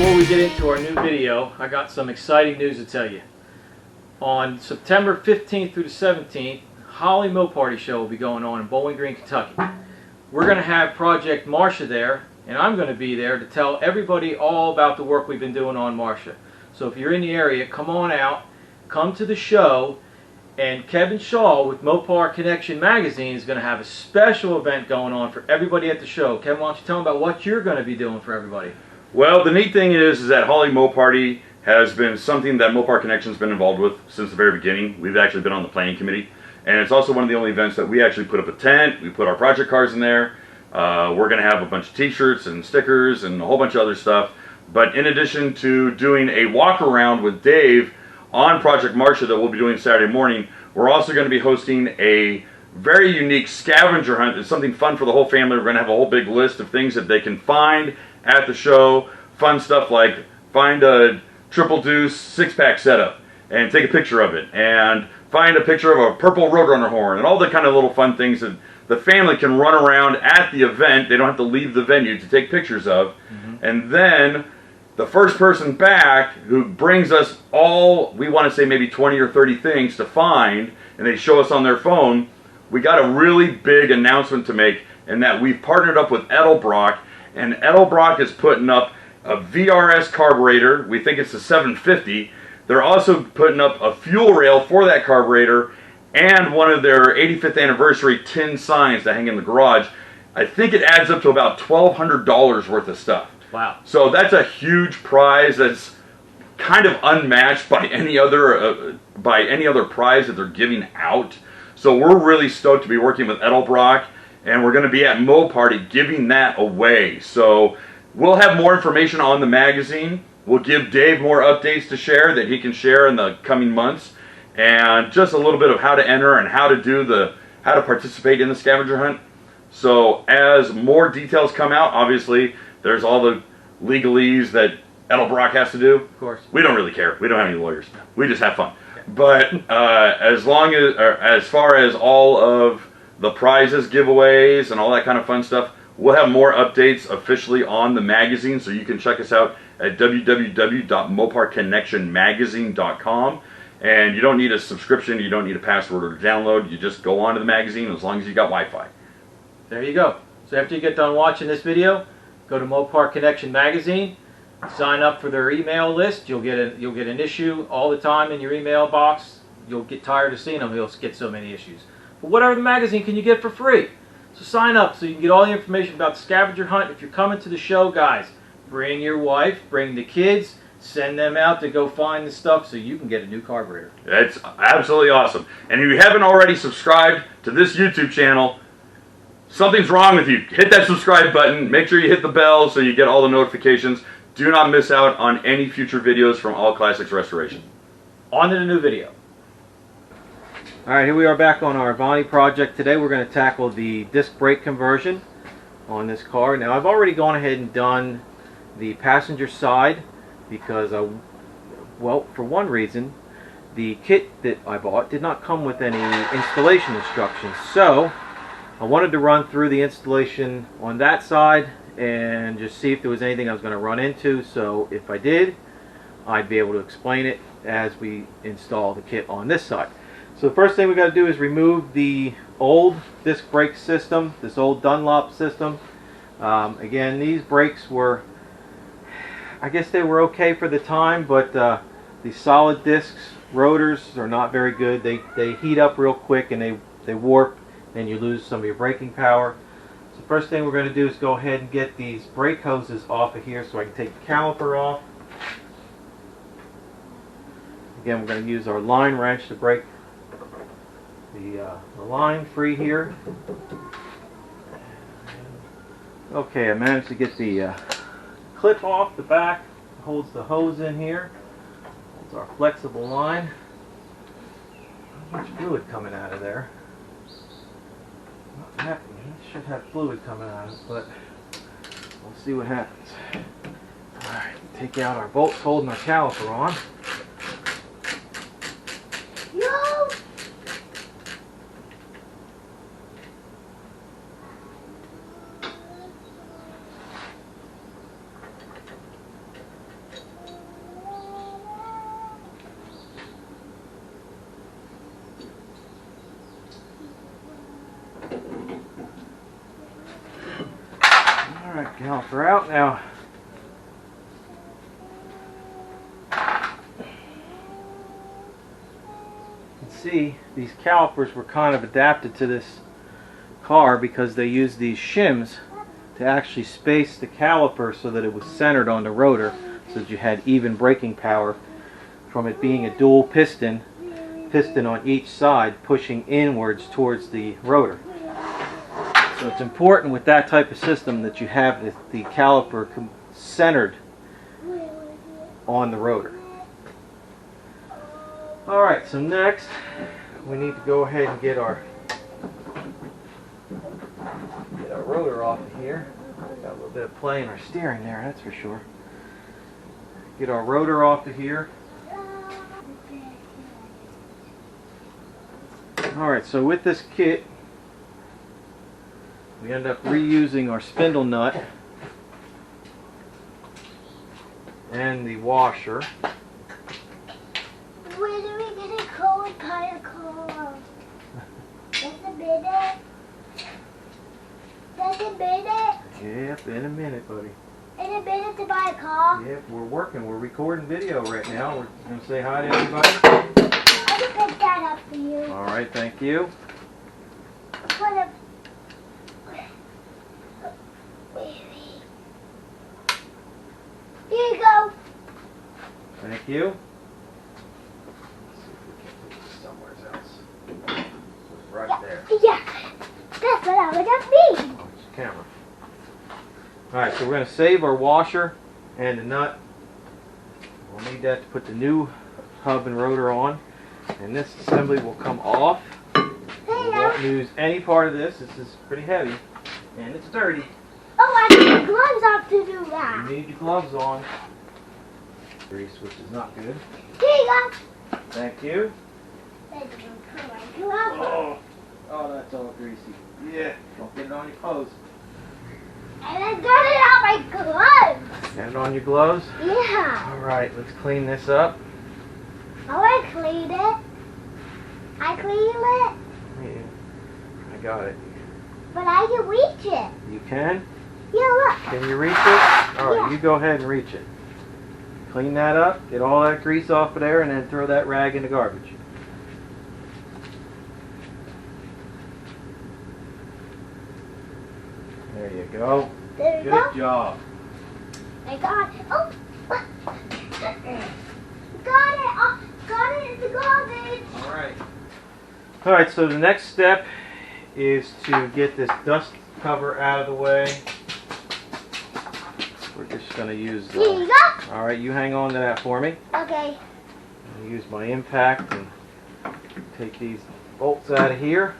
Before we get into our new video, I got some exciting news to tell you. On September 15th through the 17th, Holly Mo Party Show will be going on in Bowling Green, Kentucky. We're going to have Project Marsha there, and I'm going to be there to tell everybody all about the work we've been doing on Marsha. So if you're in the area, come on out, come to the show, and Kevin Shaw with Mopar Connection Magazine is going to have a special event going on for everybody at the show. Kevin, why don't you tell them about what you're going to be doing for everybody? Well, the neat thing is that Holly Mo Party has been something that Mopar Connection's been involved with since the very beginning. We've actually been on the planning committee, and it's also one of the only events that we actually put up a tent. We put our project cars in there. We're going to have a bunch of t-shirts and stickers and a whole bunch of other stuff. But in addition to doing a walk around with Dave on Project Marsha that we'll be doing Saturday morning, we're also going to be hosting a very unique scavenger hunt. It's something fun for the whole family. We're going to have a whole big list of things that they can find at the show. Fun stuff like find a triple deuce six-pack setup and take a picture of it, and find a picture of a purple Roadrunner horn, and all the kind of little fun things that the family can run around at the event. They don't have to leave the venue to take pictures of. And then the first person back who brings us all, we want to say maybe 20 or 30 things to find, and they show us on their phone, we got a really big announcement to make, and that we've partnered up with Edelbrock, and Edelbrock is putting up a VRS carburetor. We think it's a 750. They're also putting up a fuel rail for that carburetor and one of their 85th anniversary tin signs to hang in the garage. I think it adds up to about $1,200 worth of stuff. Wow. So that's a huge prize that's kind of unmatched by any other prize that they're giving out. So we're really stoked to be working with Edelbrock, and we're going to be at Mo Party giving that away. So we'll have more information on the magazine. We'll give Dave more updates to share that he can share in the coming months, and just a little bit of how to enter and how to participate in the scavenger hunt. So as more details come out, obviously there's all the legalese that Edelbrock has to do. Of course. We don't really care. We don't have any lawyers. We just have fun. But as far as all of the prizes, giveaways, and all that kind of fun stuff, we'll have more updates officially on the magazine, so you can check us out at www.moparconnectionmagazine.com. And you don't need a subscription, you don't need a password or download. You just go onto the magazine as long as you got Wi-Fi. There you go. So after you get done watching this video, go to Mopar Connection Magazine, sign up for their email list. You'll get an issue all the time in your email box. You'll get tired of seeing them. You'll get so many issues. But whatever the magazine can you get for free. So sign up so you can get all the information about the scavenger hunt. If you're coming to the show, guys, bring your wife, bring the kids, send them out to go find the stuff so you can get a new carburetor. That's absolutely awesome. And if you haven't already subscribed to this YouTube channel, something's wrong with you. Hit that subscribe button. Make sure you hit the bell so you get all the notifications. Do not miss out on any future videos from All Classics Restoration. On to the new video. Alright, here we are back on our Avanti project. Today we're going to tackle the disc brake conversion on this car. Now I've already gone ahead and done the passenger side because, well, for one reason, the kit that I bought did not come with any installation instructions. So I wanted to run through the installation on that side and just see if there was anything I was going to run into. So if I did, I'd be able to explain it as we install the kit on this side. So the first thing we got to do is remove the old disc brake system, this old Dunlop system. Again, these brakes were, I guess they were okay for the time, but the solid discs rotors are not very good. They heat up real quick and they warp, and you lose some of your braking power. So first thing we're going to do is go ahead and get these brake hoses off of here so I can take the caliper off. Again, we're going to use our line wrench to break the line free here. Okay, I managed to get the clip off the back. It holds the hose in here. It's our flexible line. Not much fluid coming out of there. Not happening. It should have fluid coming out of it, but we'll see what happens. Alright, take out our bolts holding our caliper on. No! Caliper out now. You can see these calipers were kind of adapted to this car because they used these shims to actually space the caliper so that it was centered on the rotor, so that you had even braking power from it being a dual piston on each side pushing inwards towards the rotor. So it's important with that type of system that you have the caliper centered on the rotor. Alright, so next we need to go ahead and get our rotor off of here. Got a little bit of play in our steering there, that's for sure. Get our rotor off of here. Alright, so with this kit, we end up reusing our spindle nut and the washer. When are we going to go and buy a car? That's a minute. That's a minute. Yep, in a minute, buddy. In a minute to buy a car. Yep, we're working. We're recording video right now. We're going to say hi to everybody. I can pick that up for you. Alright, thank you. What a... Here you go. Thank you. Let's see if we can put this somewhere else. Right there. Yeah, that's what I would have been. Oh, it's the camera. Alright, so we're going to save our washer and the nut. We'll need that to put the new hub and rotor on. And this assembly will come off. We won't use any part of this. This is pretty heavy. And it's dirty. Oh, I need gloves off to do that. You need your gloves on. Grease, which is not good. Here you go. Thank you. Then you can put my gloves on. Oh, that's all greasy. Yeah, don't get it on your clothes. And I got it on my gloves. Get it on your gloves? Yeah. Alright, let's clean this up. Oh, I cleaned it. I cleaned it. Yeah, I got it. But I can reach it. You can? Yeah, look. Can you reach it? Alright, Yeah. you go ahead and reach it. Clean that up, get all that grease off of there, and then throw that rag in the garbage. There you go. There you Good go. job. I got it. Oh. Got it. Oh, got it in the garbage. Alright. Alright, so the next step is to get this dust cover out of the way. We're just going to use Here you go. Alright, you hang on to that for me. Okay. I'll use my impact and take these bolts out of here.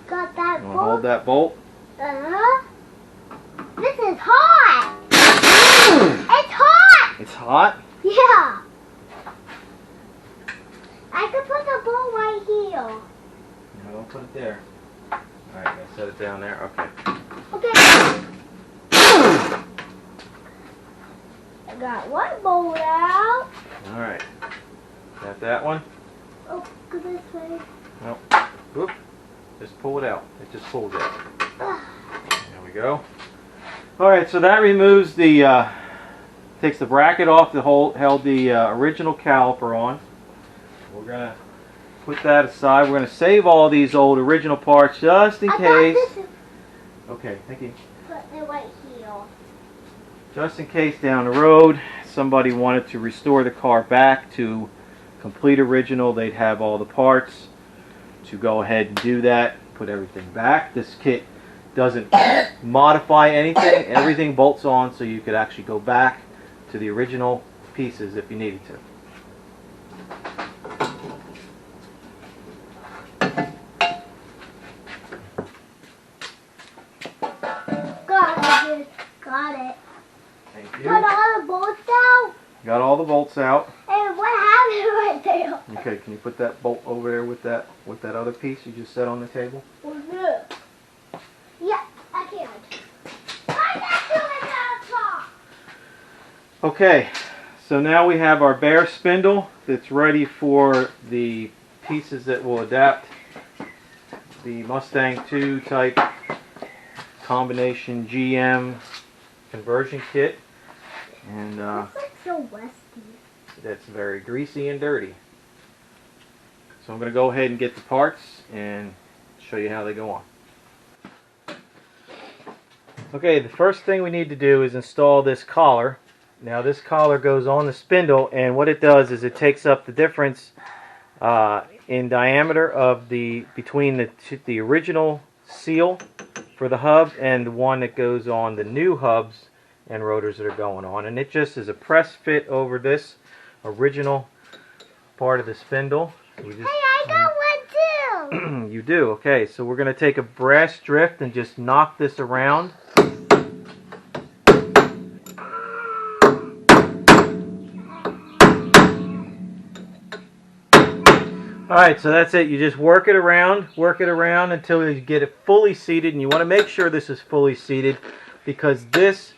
Got that I'm going to hold that bolt. This is hot. It's hot. It's hot. Yeah. I could put the bowl right here. No, don't put it there. Alright, I'm going to set it down there. Okay. Okay. I got one bowl out. Alright. Got that one? Oh, go this way. No. Whoop. Just pull it out. It just pulls out. There we go. Alright, so that removes the, takes the bracket off that held the original caliper on. We're going to put that aside. We're going to save all these old original parts just in case. Okay, thank you. Put it right here. Just in case down the road somebody wanted to restore the car back to complete original, they'd have all the parts to go ahead and do that, put everything back. This kit doesn't modify anything. Everything bolts on, so you could actually go back to the original pieces if you needed to. Got it. Got it. Thank Put you. all the bolts out. Got all the bolts out. And what happened right there? Okay, can you put that bolt over there with that other piece you just set on the table? Yeah, I can. I got to it on top. Okay, so now we have our bare spindle that's ready for the pieces that will adapt the Mustang II type combination GM conversion kit, and It's like so westy. that's very greasy and dirty. So I'm going to go ahead and get the parts and show you how they go on. Okay, the first thing we need to do is install this collar. Now this collar goes on the spindle, and what it does is it takes up the difference in diameter of between the original seal for the hub and the one that goes on the new hubs and rotors that are going on. And it just is a press fit over this original part of the spindle. Hey, I got one too! You do? Okay, so we're going to take a brass drift and just knock this around. Alright, so that's it. You just work it around until you get it fully seated, and you want to make sure this is fully seated, because this,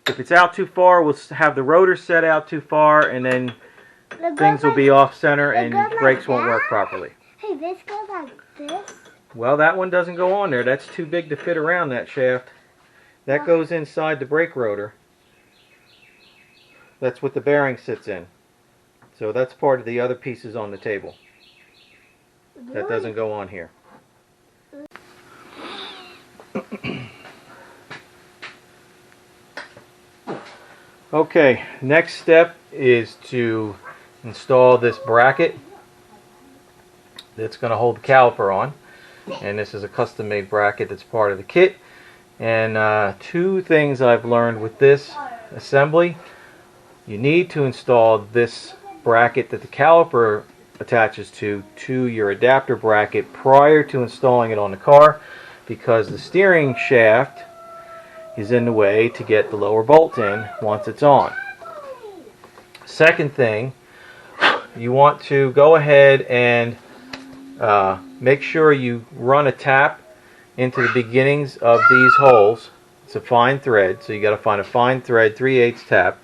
if it's out too far, we'll have the rotor set out too far, and then things will be off center and brakes won't work properly. Hey, this goes like this? Well, that one doesn't go on there. That's too big to fit around that shaft. That goes inside the brake rotor. That's what the bearing sits in. So that's part of the other pieces on the table. That doesn't go on here. Okay, next step is to install this bracket that's going to hold the caliper on. And this is a custom made bracket that's part of the kit. And two things I've learned with this assembly: you need to install this bracket that the caliper attaches to your adapter bracket prior to installing it on the car, because the steering shaft is in the way to get the lower bolt in once it's on. Second thing, you want to go ahead and make sure you run a tap into the beginnings of these holes. It's a fine thread, so you got to find a fine thread, 3/8 tap.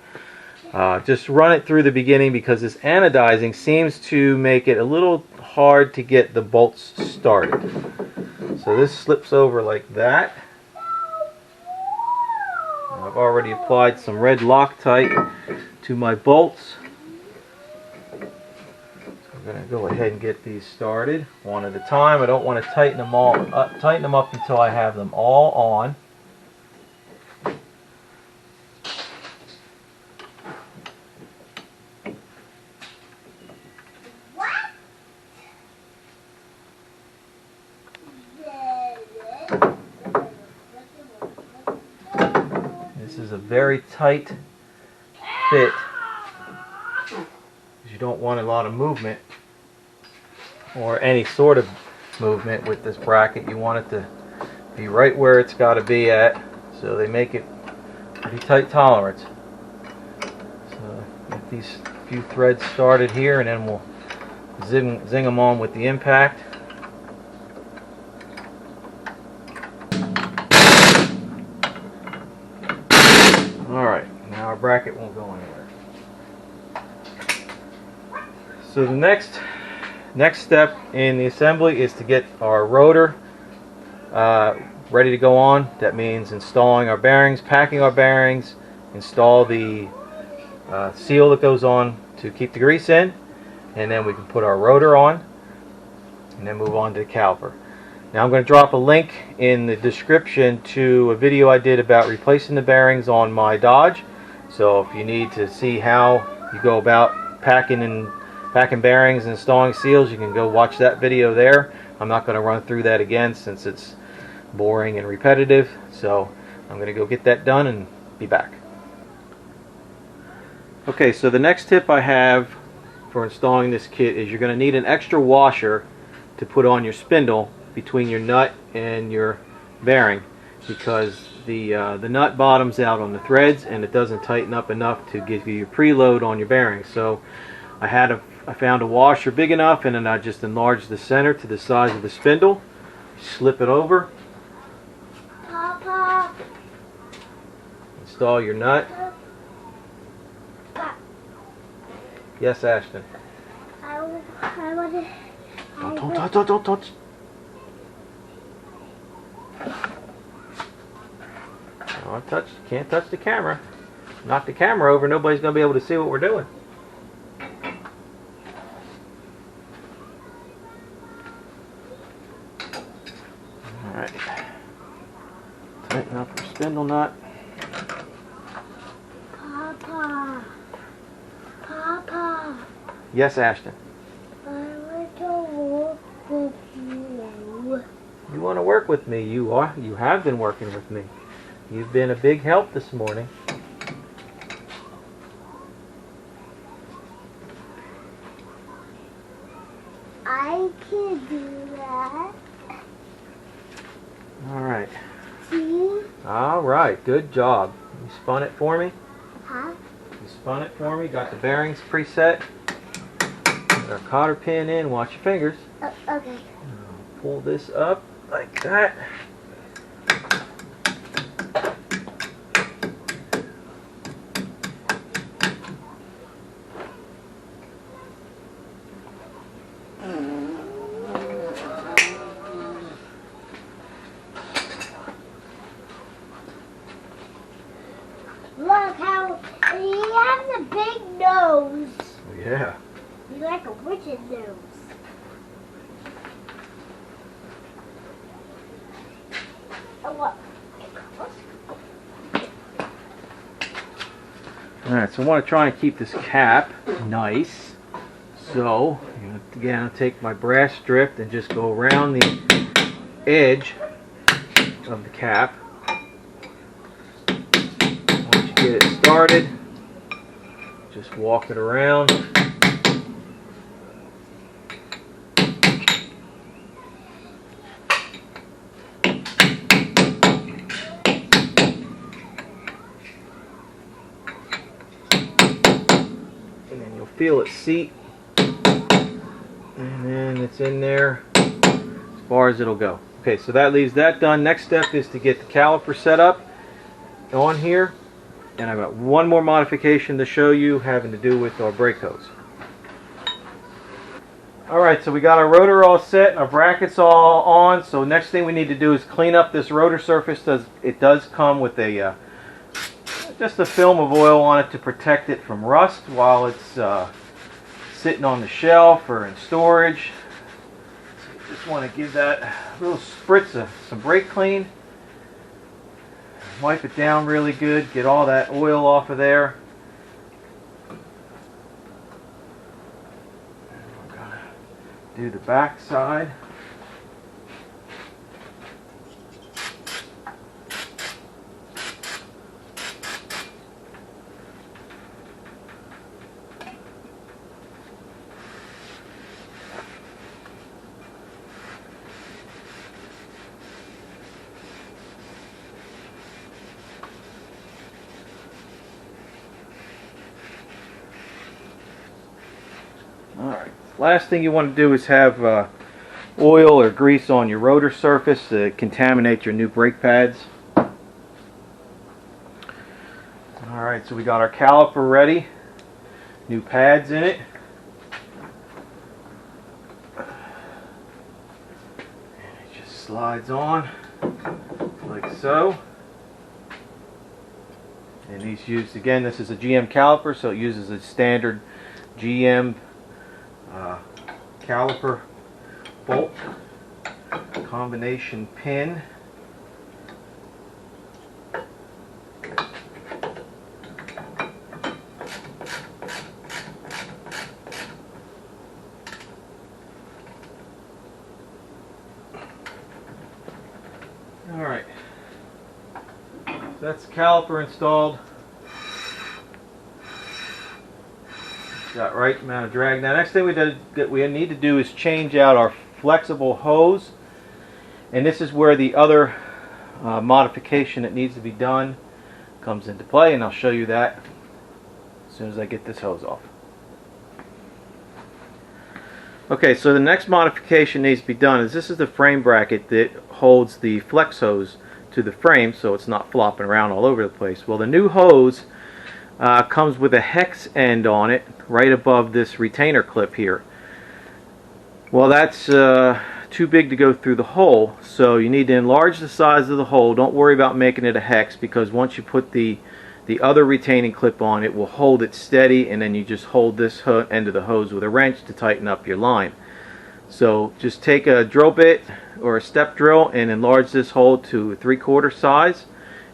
Just run it through the beginning, because this anodizing seems to make it a little hard to get the bolts started. So this slips over like that. I've already applied some red Loctite to my bolts. So I'm going to go ahead and get these started one at a time. I don't want to tighten them up until I have them all on. This is a very tight fit, because you don't want a lot of movement or any sort of movement with this bracket. You want it to be right where it's got to be at, so they make it pretty tight tolerance. So get these few threads started here, and then we'll zing them on with the impact. Alright, now our bracket won't go anywhere. So the next step in the assembly is to get our rotor ready to go on. That means installing our bearings, packing our bearings, install the seal that goes on to keep the grease in, and then we can put our rotor on and then move on to the caliper. Now I'm going to drop a link in the description to a video I did about replacing the bearings on my Dodge. So if you need to see how you go about packing bearings and installing seals, you can go watch that video there. I'm not going to run through that again since it's boring and repetitive. So I'm going to go get that done and be back. Okay, so the next tip I have for installing this kit is you're going to need an extra washer to put on your spindle between your nut and your bearing, because the nut bottoms out on the threads and it doesn't tighten up enough to give you your preload on your bearings. So I found a washer big enough, and then I just enlarged the center to the size of the spindle, slip it over, Papa. install your nut. Papa. Yes, Ashton. I want to. Don't touch. Can't touch the camera. Knock the camera over, nobody's going to be able to see what we're doing. Alright. Tighten up our spindle nut. Papa. Papa. Yes, Ashton. I want to work with you. You want to work with me? You are. You have been working with me. You've been a big help this morning. I can do that. Alright. See? Alright, good job. You spun it for me? Huh? You spun it for me. Got the bearings preset. Put our cotter pin in. Watch your fingers. Okay. Pull this up like that. Look how he has a big nose. Yeah. He's like a witch's nose. Oh, what? Alright, so I want to try and keep this cap nice. So, again, I'll take my brass strip and just go around the edge of the cap. Once you get it started, just walk it around. And then you'll feel it seat. And then it's in there as far as it'll go. Okay, so that leaves that done. Next step is to get the caliper set up on here. And I've got one more modification to show you having to do with our brake hose. Alright, so we got our rotor all set and our brackets all on. So next thing we need to do is clean up this rotor surface. It does come with a just a film of oil on it to protect it from rust while it's sitting on the shelf or in storage. So just want to give that a little spritz of some brake clean. Wipe it down really good, get all that oil off of there. And we're gonna do the back side. Alright, last thing you want to do is have oil or grease on your rotor surface to contaminate your new brake pads. Alright, so we got our caliper ready, new pads in it. And it just slides on like so. And these used, again, this is a GM caliper, so it uses a standard GM caliper bolt combination pin. Alright, so that's the caliper installed. Got right amount of drag. Now next thing we need to do is change out our flexible hose, and this is where the other modification that needs to be done comes into play, and I'll show you that as soon as I get this hose off. Okay, so the next modification needs to be done is this is the frame bracket that holds the flex hose to the frame so it's not flopping around all over the place. Well, the new hose comes with a hex end on it right above this retainer clip here. Well, that's too big to go through the hole, so you need to enlarge the size of the hole. Don't worry about making it a hex, because once you put the other retaining clip on, it will hold it steady, and then you just hold this end of the hose with a wrench to tighten up your line. So just take a drill bit or a step drill and enlarge this hole to 3/4 size,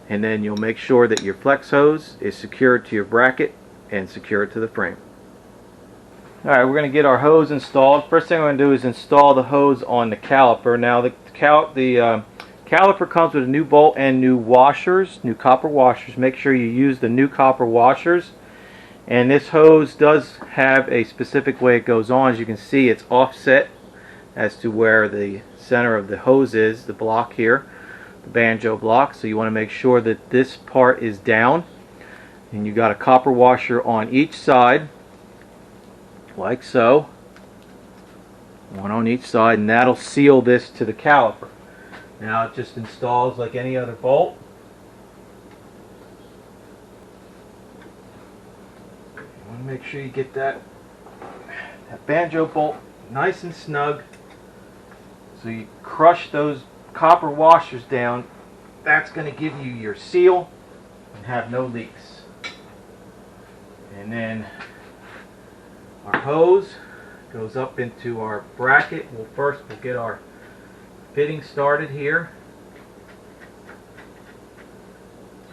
and then you'll make sure that your flex hose is secured to your bracket and secured to the frame. Alright, we're going to get our hose installed. First thing we're going to do is install the hose on the caliper. Now the caliper comes with a new bolt and new washers, new copper washers. Make sure you use the new copper washers. And this hose does have a specific way it goes on. As you can see, it's offset as to where the center of the hose is, the block here, the banjo block. So you want to make sure that this part is down. And you got a copper washer on each side, like so. One on each side, and that'll seal this to the caliper. Now it just installs like any other bolt. You want to make sure you get that banjo bolt nice and snug, so you crush those copper washers down. That's going to give you your seal and have no leaks. And then our hose goes up into our bracket. We'll get our fitting started here.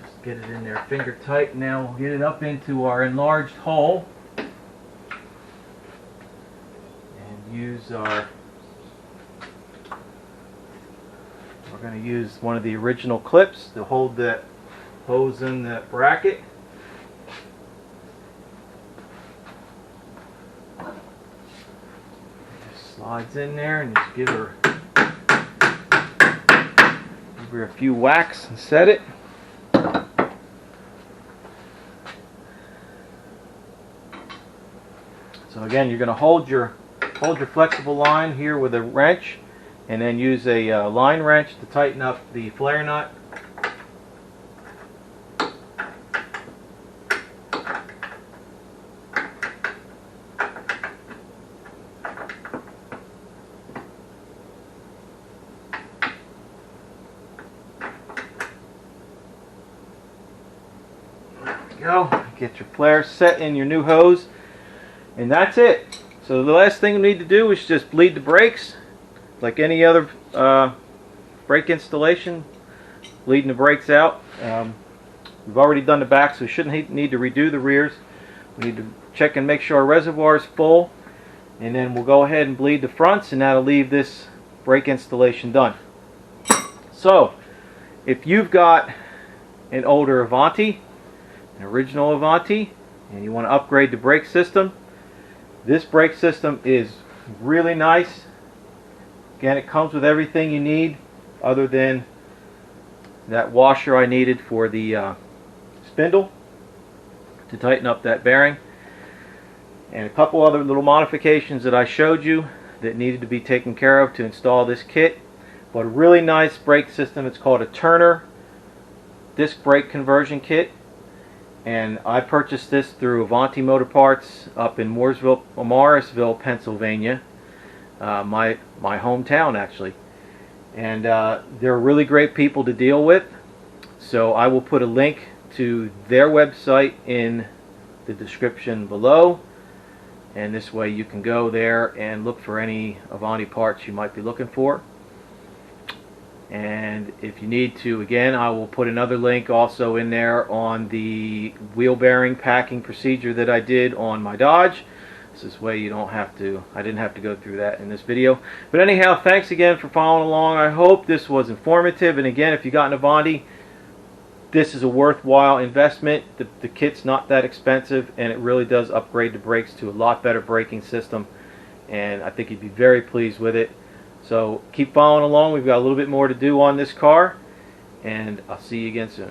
Just get it in there finger tight. Now we'll get it up into our enlarged hole and use our, we're going to use one of the original clips to hold that hose in that bracket. Slides in there, and just give her a few whacks and set it. So again, you're going to hold your flexible line here with a wrench, and then use a line wrench to tighten up the flare nut. Go. Get your flare set in your new hose, and that's it. So the last thing we need to do is just bleed the brakes like any other brake installation, bleeding the brakes out. We've already done the back, so we shouldn't need to redo the rears. We need to check and make sure our reservoir is full, and then we'll go ahead and bleed the fronts, and that'll leave this brake installation done. So if you've got an older Avanti, an original Avanti, and you want to upgrade the brake system, this brake system is really nice. Again, it comes with everything you need other than that washer I needed for the spindle to tighten up that bearing, and a couple other little modifications that I showed you that needed to be taken care of to install this kit. But a really nice brake system. It's called a Turner disc brake conversion kit. And I purchased this through Avanti Motor Parts up in Morrisville, Pennsylvania, my hometown actually. And they're really great people to deal with. So I will put a link to their website in the description below. And this way you can go there and look for any Avanti parts you might be looking for. And if you need to, again, I will put another link also in there on the wheel bearing packing procedure that I did on my Dodge. This way you don't have to, I didn't have to go through that in this video. But anyhow, thanks again for following along. I hope this was informative. And again, if you got an Avanti, this is a worthwhile investment. The kit's not that expensive, and it really does upgrade the brakes to a lot better braking system. And I think you'd be very pleased with it. So keep following along. We've got a little bit more to do on this car, and I'll see you again soon.